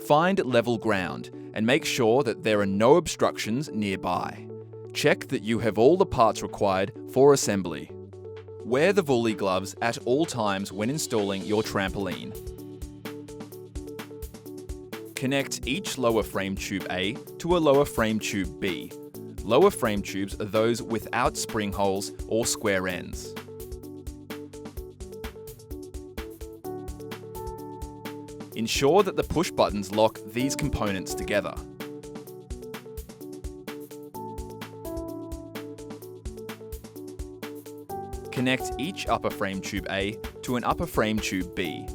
Find level ground and make sure that there are no obstructions nearby. Check that you have all the parts required for assembly. Wear the Vuly gloves at all times when installing your trampoline. Connect each lower frame tube A to a lower frame tube B. Lower frame tubes are those without spring holes or square ends. Ensure that the push buttons lock these components together. Connect each upper frame tube A to an upper frame tube B.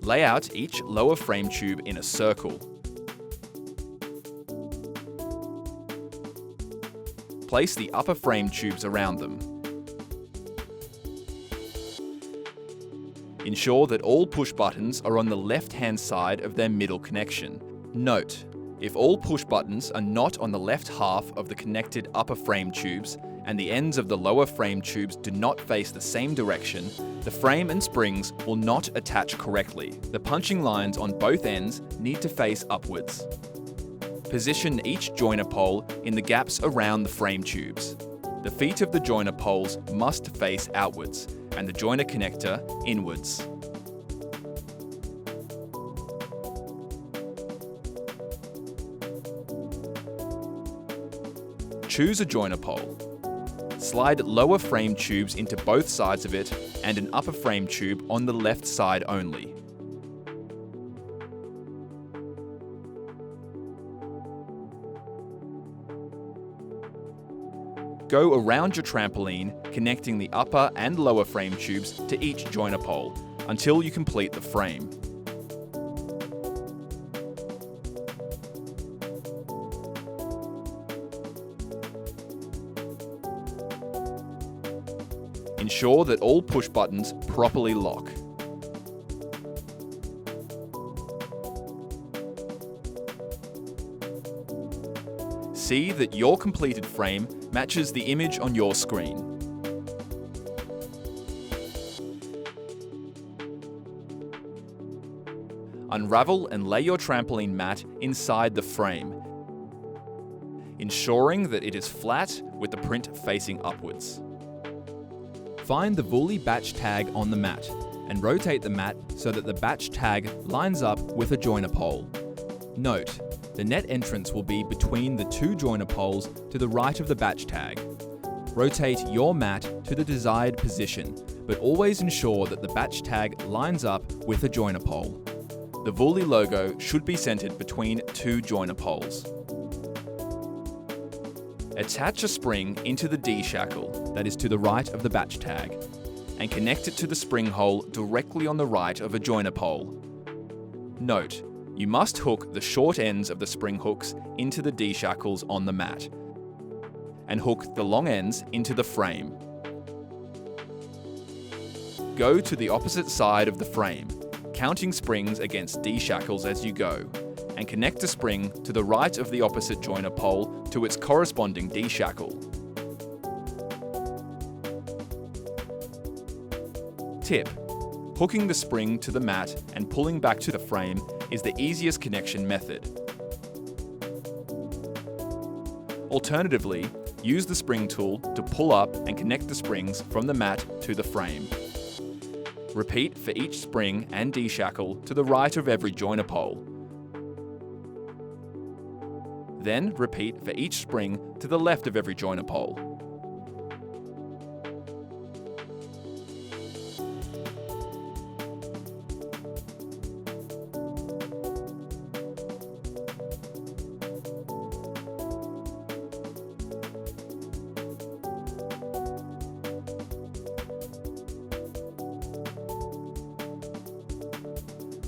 Lay out each lower frame tube in a circle. Place the upper frame tubes around them. Ensure that all push buttons are on the left-hand side of their middle connection. Note, if all push buttons are not on the left half of the connected upper frame tubes and the ends of the lower frame tubes do not face the same direction, the frame and springs will not attach correctly. The punching lines on both ends need to face upwards. Position each joiner pole in the gaps around the frame tubes. The feet of the joiner poles must face outwards and the joiner connector inwards. Choose a joiner pole. Slide lower frame tubes into both sides of it and an upper frame tube on the left side only. Go around your trampoline, connecting the upper and lower frame tubes to each joiner pole until you complete the frame. Ensure that all push buttons properly lock. See that your completed frame matches the image on your screen. Unravel and lay your trampoline mat inside the frame, ensuring that it is flat with the print facing upwards. Find the Vuly batch tag on the mat and rotate the mat so that the batch tag lines up with a joiner pole. Note, the net entrance will be between the two joiner poles to the right of the batch tag. Rotate your mat to the desired position, but always ensure that the batch tag lines up with a joiner pole. The Vuly logo should be centered between two joiner poles. Attach a spring into the D-shackle that is to the right of the batch tag, and connect it to the spring hole directly on the right of a joiner pole. Note, you must hook the short ends of the spring hooks into the D-shackles on the mat, and hook the long ends into the frame. Go to the opposite side of the frame, counting springs against D-shackles as you go, and connect a spring to the right of the opposite joiner pole to its corresponding D-shackle. Tip: hooking the spring to the mat and pulling back to the frame is the easiest connection method. Alternatively, use the spring tool to pull up and connect the springs from the mat to the frame. Repeat for each spring and D-shackle to the right of every joiner pole. Then repeat for each spring to the left of every joiner pole.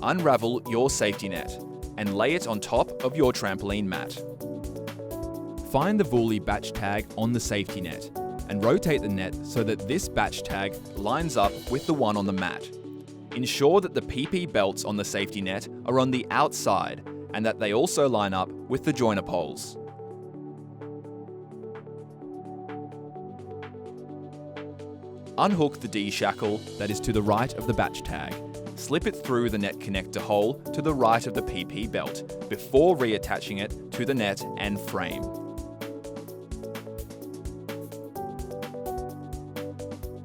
Unravel your safety net and lay it on top of your trampoline mat. Find the Vuly batch tag on the safety net and rotate the net so that this batch tag lines up with the one on the mat. Ensure that the PP belts on the safety net are on the outside and that they also line up with the joiner poles. Unhook the D-shackle that is to the right of the batch tag slip it through the net connector hole to the right of the PP belt before reattaching it to the net and frame.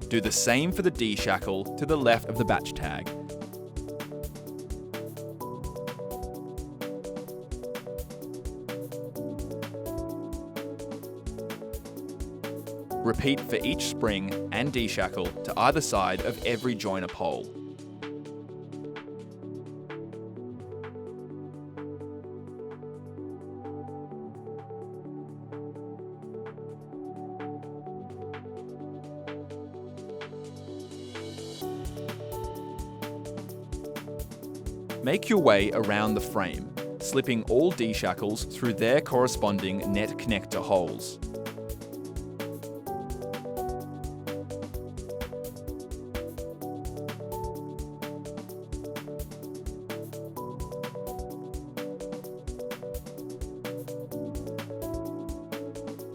Do the same for the D-shackle to the left of the batch tag. Repeat for each spring and D-shackle to either side of every joiner pole. Make your way around the frame, slipping all D-shackles through their corresponding net connector holes.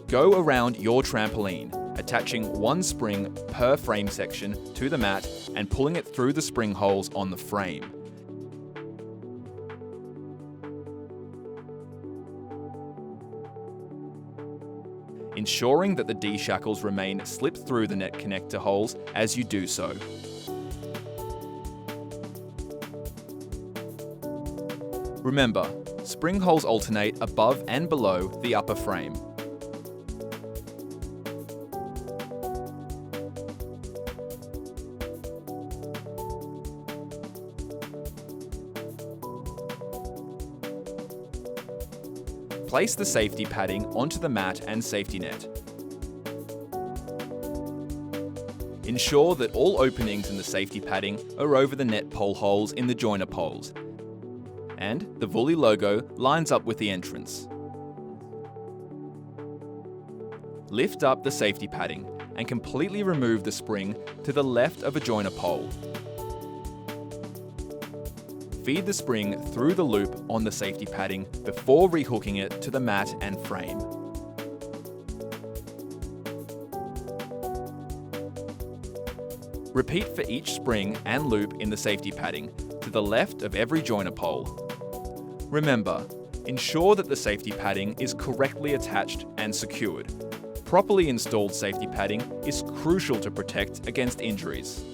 Go around your trampoline, attaching one spring per frame section to the mat and pulling it through the spring holes on the frame. Ensuring that the D-shackles remain slipped through the net connector holes as you do so. Remember, spring holes alternate above and below the upper frame. Place the safety padding onto the mat and safety net. Ensure that all openings in the safety padding are over the net pole holes in the joiner poles, and the Vuly logo lines up with the entrance. Lift up the safety padding and completely remove the spring to the left of a joiner pole. Feed the spring through the loop on the safety padding before rehooking it to the mat and frame. Repeat for each spring and loop in the safety padding to the left of every joiner pole. Remember, ensure that the safety padding is correctly attached and secured. Properly installed safety padding is crucial to protect against injuries.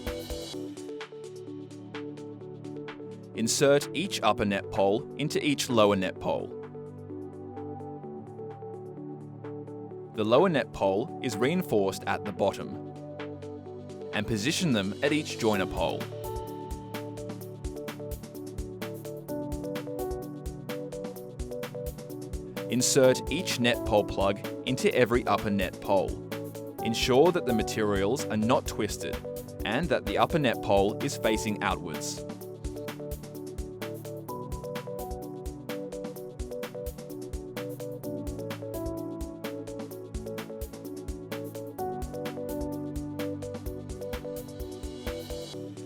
Insert each upper net pole into each lower net pole. The lower net pole is reinforced at the bottom, and position them at each joiner pole. Insert each net pole plug into every upper net pole. Ensure that the materials are not twisted and that the upper net pole is facing outwards.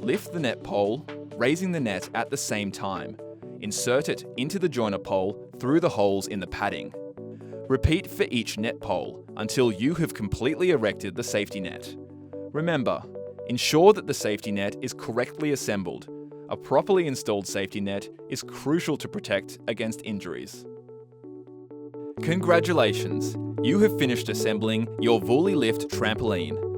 Lift the net pole, raising the net at the same time. Insert it into the joiner pole through the holes in the padding. Repeat for each net pole until you have completely erected the safety net. Remember, ensure that the safety net is correctly assembled. A properly installed safety net is crucial to protect against injuries. Congratulations! You have finished assembling your Vuly Lift trampoline.